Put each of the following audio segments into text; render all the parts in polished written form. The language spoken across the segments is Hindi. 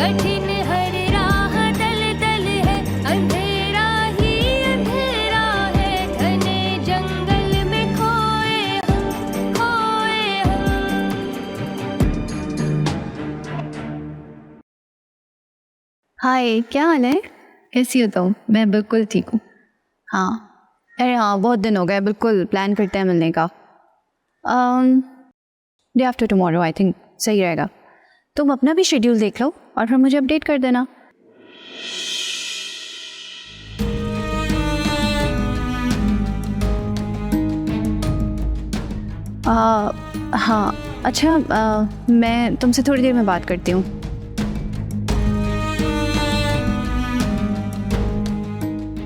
कठिन हर राह दल दल है, अंधेरा ही अंधेरा है, घने जंगल में खोए हम, खोए हम। हाय, क्या हाल है? कैसी हो तुम? मैं बिल्कुल ठीक हूँ। हाँ, अरे हाँ, बहुत दिन हो गए, बिल्कुल प्लान करते हैं मिलने का। Day after tomorrow I think सही रहेगा। तुम अपना भी शेड्यूल देख लो और फिर मुझे अपडेट कर देना। हाँ, अच्छा, मैं तुमसे थोड़ी देर में बात करती हूँ।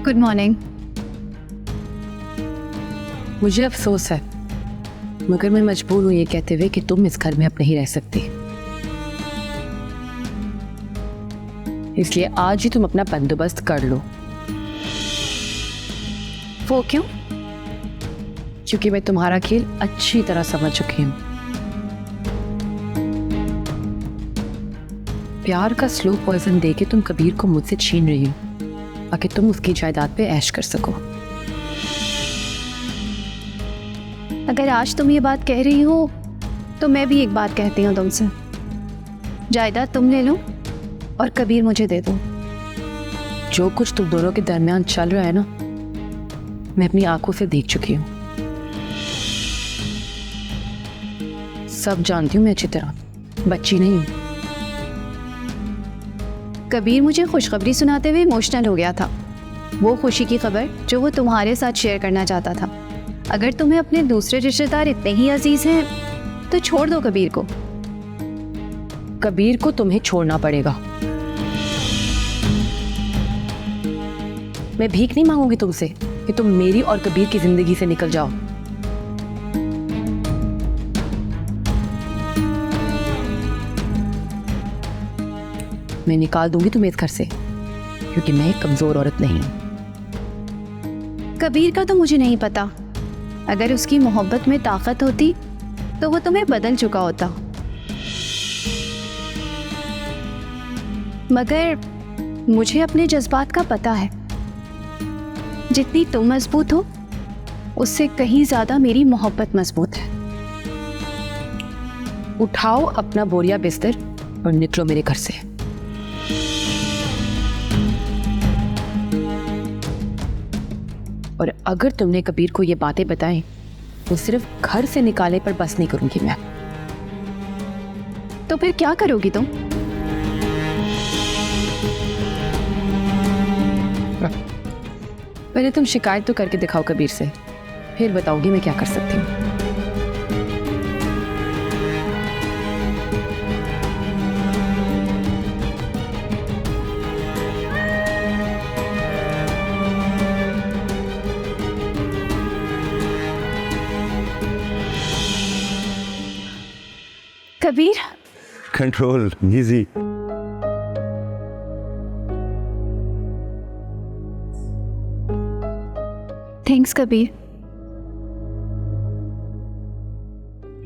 Good morning. मुझे अफसोस है, मगर मैं मजबूर हूँ ये कहते हुए कि तुम इस घर में अब नहीं रह सकती। इसलिए आज ही तुम अपना बंदोबस्त कर लो। वो क्यों? क्योंकि मैं तुम्हारा खेल अच्छी तरह समझ चुकी हूँ। प्यार का स्लो पॉइजन देके तुम कबीर को मुझसे छीन रही हो ताकि तुम उसकी जायदाद पे ऐश कर सको। अगर आज तुम ये बात कह रही हो तो मैं भी एक बात कहती हूँ तुमसे। जायदाद तुम ले लो और कबीर मुझे दे दो। जो कुछ तुम दोनों के दरमियान चल रहा है ना, मैं अपनी आंखों से देख चुकी हूँ। सब जानती हूँ मैं अच्छी तरह, बच्ची नहीं हूँ। कबीर मुझे खुशखबरी सुनाते हुए इमोशनल हो गया था। वो खुशी की खबर जो वो तुम्हारे साथ शेयर करना चाहता था। अगर तुम्हें अपने दूसरे रिश्तेदार इतने ही अजीज हैं तो छोड़ दो कबीर को। कबीर को तुम्हें छोड़ना पड़ेगा। मैं भीख नहीं मांगूंगी तुमसे कि तुम मेरी और कबीर की जिंदगी से निकल जाओ। मैं निकाल दूंगी तुम्हें इस घर से, क्योंकि मैं एक कमजोर औरत नहीं हूं। कबीर का तो मुझे नहीं पता। अगर उसकी मोहब्बत में ताकत होती तो वो तुम्हें बदल चुका होता। मगर मुझे अपने जज्बात का पता है। जितनी तुम मजबूत हो उससे कहीं ज्यादा मेरी मोहब्बत मजबूत है। उठाओ अपना बोरिया बिस्तर और निकलो मेरे घर से। और अगर तुमने कबीर को ये बातें बताएं तो सिर्फ घर से निकाले पर बस नहीं करूंगी मैं। तो फिर क्या करोगी तुम? पहले तुम शिकायत तो करके दिखाओ कबीर से, फिर बताऊंगी मैं क्या कर सकती हूँ। Kabir, control, easy. Thanks Kabir.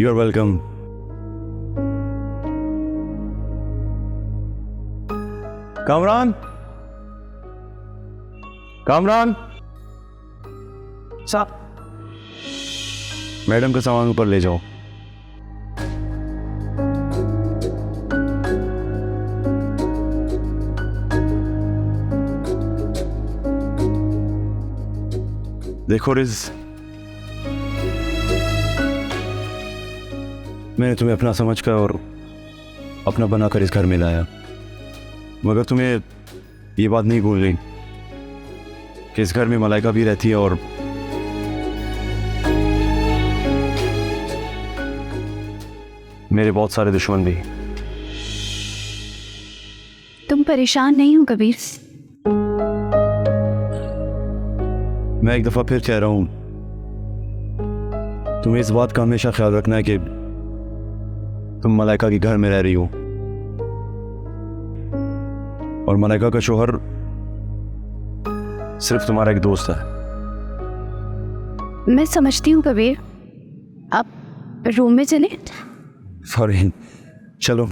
You are welcome. Kamran, Kamran sahab, madam का सामान ऊपर ले जाओ। देखो रिज, मैंने तुम्हें अपना समझकर और अपना बनाकर इस घर में लाया, मगर तुम्हें ये बात नहीं भूलनी कि इस घर में मलाइका भी रहती है और मेरे बहुत सारे दुश्मन भी। तुम परेशान नहीं हो कबीर? मैं एक दफा फिर कह रहा हूं, तुम्हें इस बात का हमेशा ख्याल रखना है कि तुम मलाइका के घर में रह रही हो और मलाइका का शोहर सिर्फ तुम्हारा एक दोस्त है। मैं समझती हूँ कबीर। आप रूम में चले। सॉरी, चलो।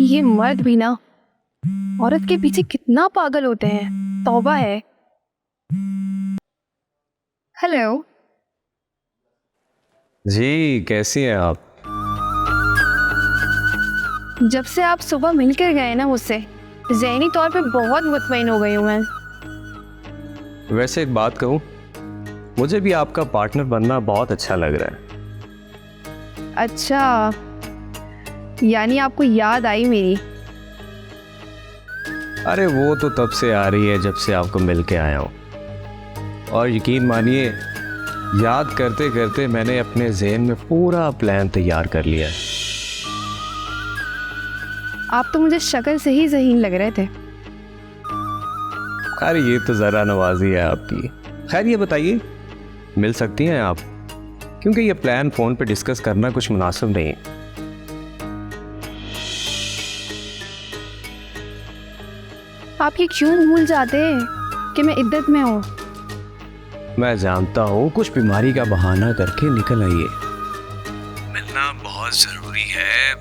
ये मर्द भी ना औरत के पीछे कितना पागल होते हैं, तौबा है। हेलो जी, कैसी हैं आप? जब से आप सुबह मिलकर गए ना मुझसे, ज़हनी तौर पे बहुत मुतमईन हो गई हूँ मैं। वैसे एक बात कहूँ, मुझे भी आपका पार्टनर बनना बहुत अच्छा लग रहा है। अच्छा, यानी आपको याद आई मेरी? अरे वो तो तब से आ रही है जब से आपको मिल के आया हूँ। और यकीन मानिए, याद करते करते मैंने अपने ज़हन में पूरा प्लान तैयार कर लिया है। आप तो मुझे शक्ल से ही ज़हीन लग रहे थे। अरे ये तो ज़रा नवाजी है आपकी। खैर ये बताइए, मिल सकती हैं आप? क्योंकि ये प्लान फ़ोन पे डिस्कस करना कुछ मुनासिब नहीं है। आप ये क्यों भूल जाते हैं कि मैं इद्दत में हूँ? मैं जानता हूँ, कुछ बीमारी का बहाना करके निकल आइए। मिलना बहुत ज़रूरी है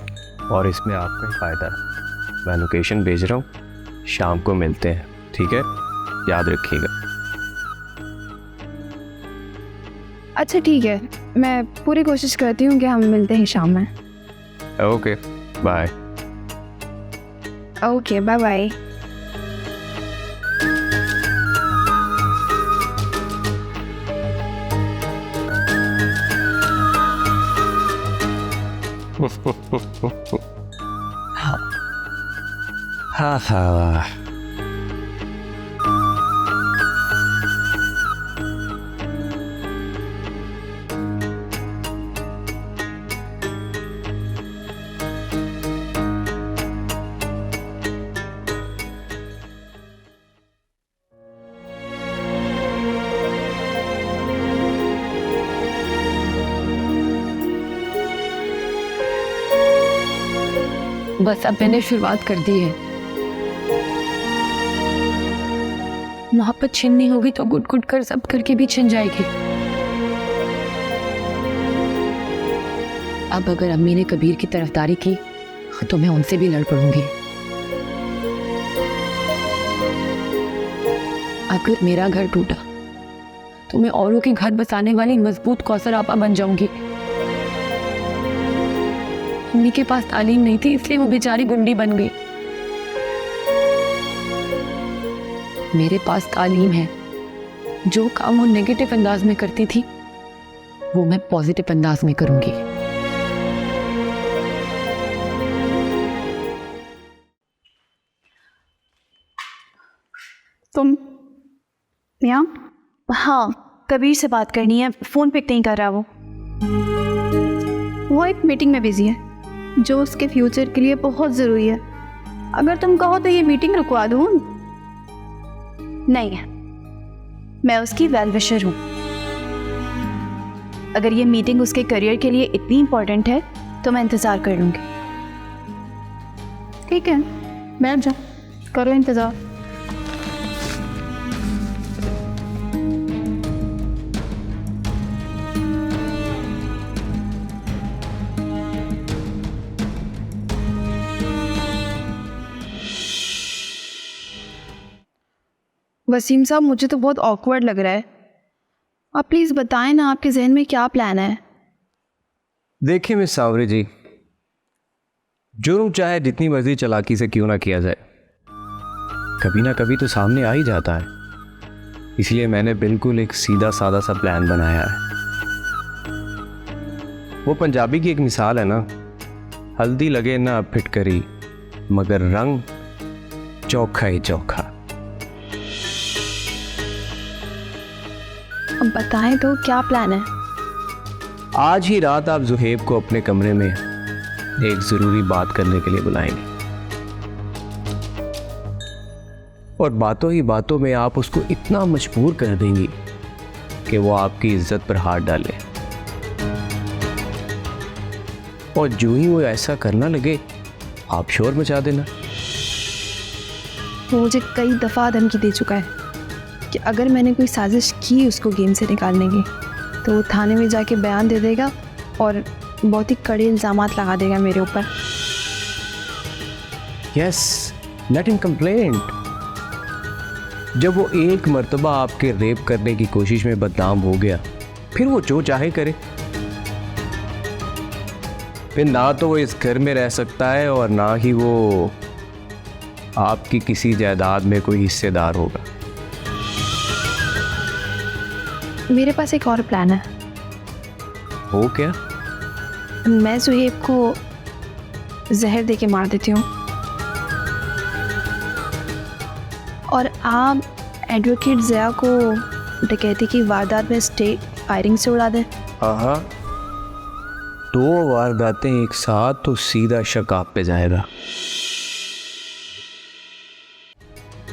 और इसमें आपका ही फ़ायदा है। मैं लोकेशन भेज रहा हूँ, शाम को मिलते हैं, ठीक है? याद रखिएगा। अच्छा ठीक है, मैं पूरी कोशिश करती हूँ कि हम मिलते हैं शाम में। Okay, bye. Okay, bye bye. हाँ हाँ। बस अब मैंने शुरुआत कर दी है। मोहब्बत छीननी होगी तो गुट गुट कर सब करके भी छिन जाएगी। अब अगर अम्मी ने कबीर की तरफदारी की तो मैं उनसे भी लड़ पड़ूंगी। अगर मेरा घर टूटा तो मैं औरों के घर बसाने वाली मजबूत कौसर आपा बन जाऊंगी। अम्मी के पास तालीम नहीं थी, इसलिए वो बेचारी गुंडी बन गई। मेरे पास तालीम है। जो काम वो नेगेटिव अंदाज में करती थी वो मैं पॉजिटिव अंदाज में करूंगी। तुम यहाँ? हाँ, कबीर से बात करनी है, फ़ोन पिक नहीं कर रहा वो एक मीटिंग में बिजी है जो उसके फ्यूचर के लिए बहुत ज़रूरी है। अगर तुम कहो तो ये मीटिंग रुकवा दूँ? नहीं, मैं उसकी वेल विशर हूँ। अगर ये मीटिंग उसके करियर के लिए इतनी इम्पोर्टेंट है तो मैं इंतज़ार कर लूँगी। ठीक है, बैठ जाओ, करो इंतज़ार। वसीम साहब, मुझे तो बहुत ऑकवर्ड लग रहा है। आप प्लीज़ बताएं ना, आपके जहन में क्या प्लान है? देखिए मिस सावरी जी, जुर्म चाहे जितनी मर्जी चालाकी से क्यों ना किया जाए, कभी ना कभी तो सामने आ ही जाता है। इसलिए मैंने बिल्कुल एक सीधा साधा सा प्लान बनाया है। वो पंजाबी की एक मिसाल है ना, हल्दी लगे ना फिटकरी मगर रंग चोखा ही चोखा। अब बताएं तो क्या प्लान है? आज ही रात आप जुहेब को अपने कमरे में एक ज़रूरी बात करने के लिए बुलाएंगे और बातों ही बातों में आप उसको इतना मजबूर कर देंगी कि वो आपकी इज्जत पर हाथ डाले। और जो ही वो ऐसा करना लगे आप शोर मचा देना। वो मुझे कई दफ़ा धमकी दे चुका है कि अगर मैंने कोई साजिश की उसको गेम से निकालने की तो वो थाने में जाके बयान दे देगा और बहुत ही कड़े इल्ज़ामात लगा देगा मेरे ऊपर। Yes, let him complain. जब वो एक मर्तबा आपके रेप करने की कोशिश में बदनाम हो गया, फिर वो जो चाहे करे। फिर ना तो वो इस घर में रह सकता है और ना ही वो आपकी किसी जायदाद में कोई हिस्सेदार होगा। मेरे पास एक और प्लान है। हो क्या? मैं ज़ुहैब को जहर देके मार देती हूँ और आप एडवोकेट ज़िया को डकैती की वारदात में स्टेट फायरिंग से उड़ा दें। हाँ, 2 वारदातें एक साथ तो सीधा शक आप पे जाएगा।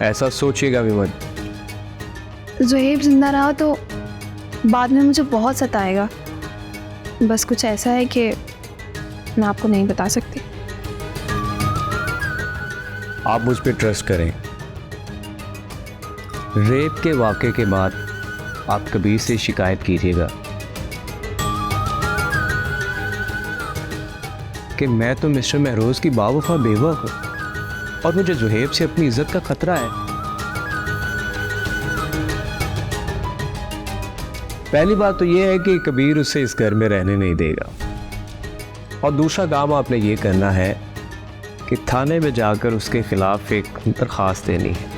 ऐसा सोचिएगा भी मत। ज़ुहैब जिंदा रहा तो बाद में मुझे बहुत सताएगा। बस कुछ ऐसा है कि मैं आपको नहीं बता सकती। आप मुझ पे ट्रस्ट करें। रेप के वाक़े के बाद आप कबीर से शिकायत कीजिएगा कि मैं तो मिस्टर महरोज की बावफा बेवा हूँ और मुझे ज़ुहैब से अपनी इज्जत का खतरा है। पहली बात तो यह है कि कबीर उसे इस घर में रहने नहीं देगा, और दूसरा काम आपने ये करना है कि थाने में जाकर उसके खिलाफ एक दरखास्त देनी है।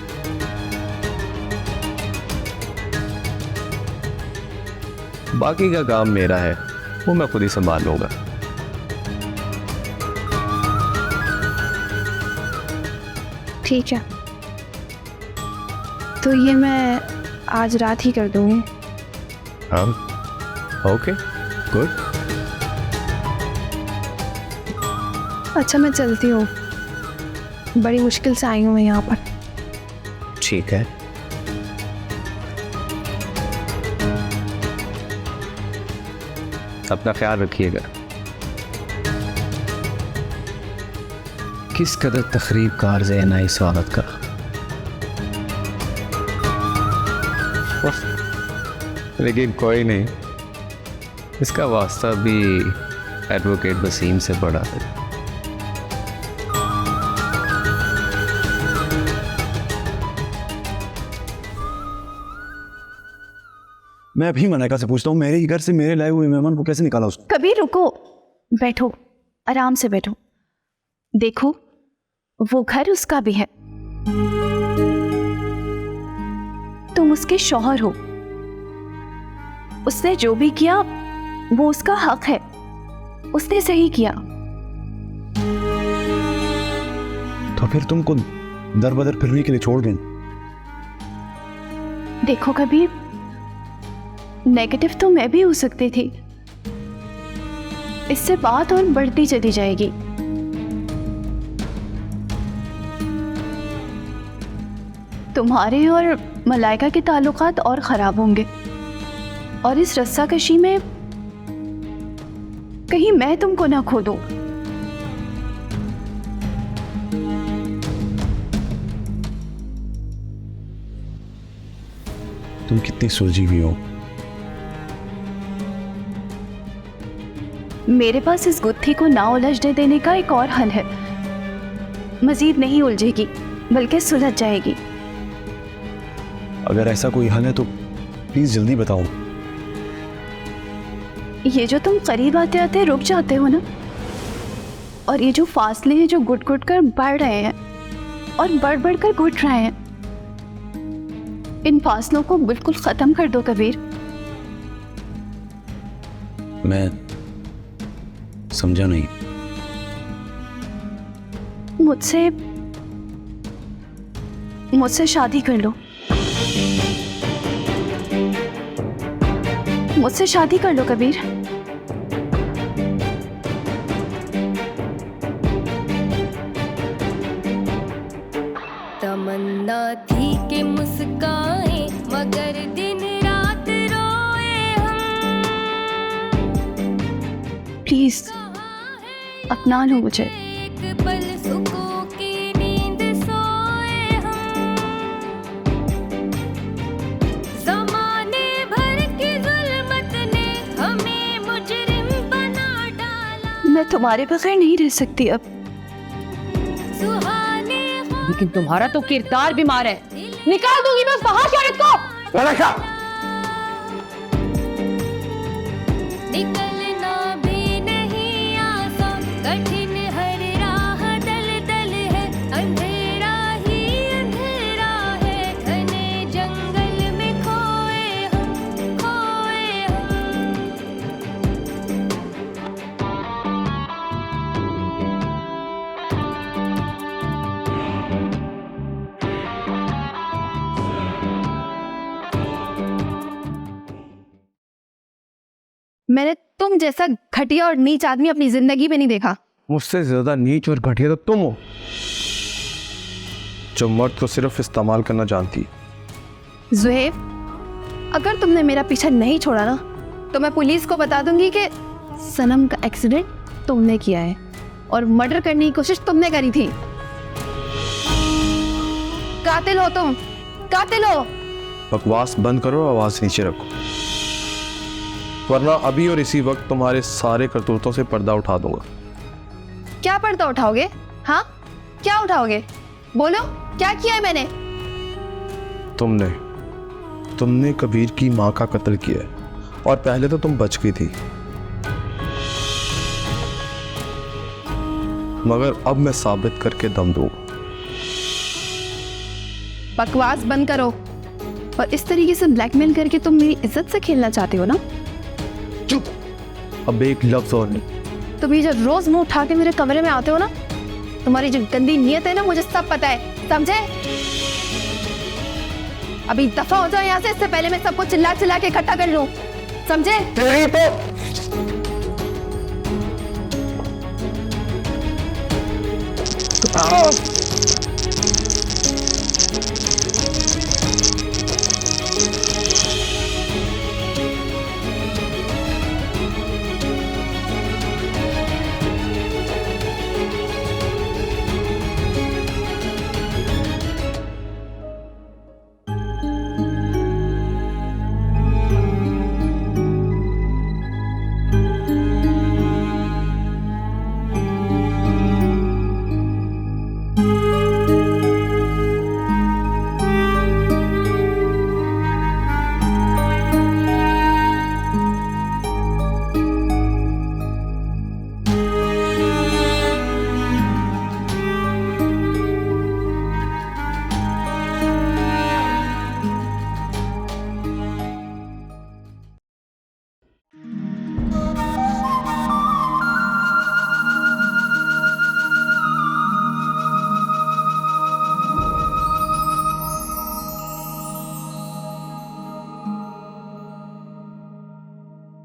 बाकी का काम मेरा है, वो मैं खुद ही संभाल लूंगा। ठीक है, तो ये मैं आज रात ही कर दूंगी। हाँ, ओके, गुड। अच्छा, मैं चलती हूँ, बड़ी मुश्किल से आई हूँ मैं यहाँ पर। ठीक है। अपना ख्याल रखिएगा। किस कदर तकरीब कार ज़हन है इस औरत का। लेकिन कोई नहीं, इसका वास्ता भी एडवोकेट वसीम से बड़ा है। मैं अभी मलाइका से पूछता हूँ, मेरे ही घर से मेरे लाए हुए मेहमान को कैसे निकाला उसने? कभी रुको, बैठो, आराम से बैठो। देखो, वो घर उसका भी है, तुम उसके शौहर हो। उसने जो भी किया वो उसका हक है, उसने सही किया। तो फिर तुमको दर बदर फिरने के लिए छोड़ दें? देखो कबीर, नेगेटिव तो मैं भी हो सकती थी, इससे बात और बढ़ती चली जाएगी। तुम्हारे और मलाइका के ताल्लुकात और खराब होंगे, और इस रस्साकशी में कहीं मैं तुमको ना खो दूं। तुम कितनी सुलझी हुई हो। मेरे पास इस गुत्थी को ना उलझने देने का एक और हल है। मजीद नहीं उलझेगी, बल्कि सुलझ जाएगी। अगर ऐसा कोई हल है तो प्लीज जल्दी बताओ। ये जो तुम करीब आते आते रुक जाते हो ना, और ये जो फासले हैं जो घुट घुट कर बढ़ रहे हैं और बढ़ बढ़ कर घुट रहे हैं, इन फासलों को बिल्कुल खत्म कर दो कबीर। मैं समझा नहीं। मुझसे शादी कर लो, मुझसे शादी कर लो कबीर। तमन्ना थी कि मुस्काए मगर दिन रात रोए हम। प्लीज अपना लो मुझे। एक पल सुकून की नींद सोए हम। ज़माने भर की ज़ुल्मत ने हमें मुजरिम बना डाला। मैं तुम्हारे बगैर नहीं रह सकती अब। सुहाना लेकिन तुम्हारा तो किरदार बीमार है। निकाल दूंगी मैं उस फहाश औरत को। मलाइका, निकलना भी नहीं आसान, कठिन हर राह दल दल है, अंधेरा ही अंधेरा है, घने जंगल में खोए हम, खोए हम। मैंने तुम जैसा घटिया और नीच आदमी अपनी जिंदगी में नहीं देखा। मुझसे ज्यादा नीच और घटिया तो तुम हो, जो मर्द को सिर्फ इस्तेमाल करना जानती। जुहेब, अगर तुमने मेरा पीछा नहीं छोड़ा ना तो मैं पुलिस को बता दूंगी कि सनम का एक्सीडेंट तुमने किया है और मर्डर करने की कोशिश तुमने करी थी। कातिल हो तुम, कातिल हो। बकवास बंद करो, आवाज नीचे रखो, वरना अभी और इसी वक्त तुम्हारे सारे करतूतों से पर्दा उठा दूंगा। क्या पर्दा उठाओगे? हाँ, क्या उठाओगे? बोलो, क्या किया है मैंने? तुमने कबीर की माँ का कत्ल किया है, और पहले तो तुम बच गई थी, मगर अब मैं साबित करके दम दूंगा। बकवास बंद करो। और इस तरीके से ब्लैकमेल करके तुम मेरी इज्जत से खेलना चाहते हो ना? चुप, अब एक लफ्ज और नहीं। तुम ये जो रोज मुंह उठा के मेरे कमरे में आते हो ना, तुम्हारी जो गंदी नीयत है ना, मुझे सब पता है, समझे? अभी दफा हो जाओ यहाँ से, इससे पहले मैं सबको चिल्ला चिल्ला के इकट्ठा कर लूं, समझे? तेरी तो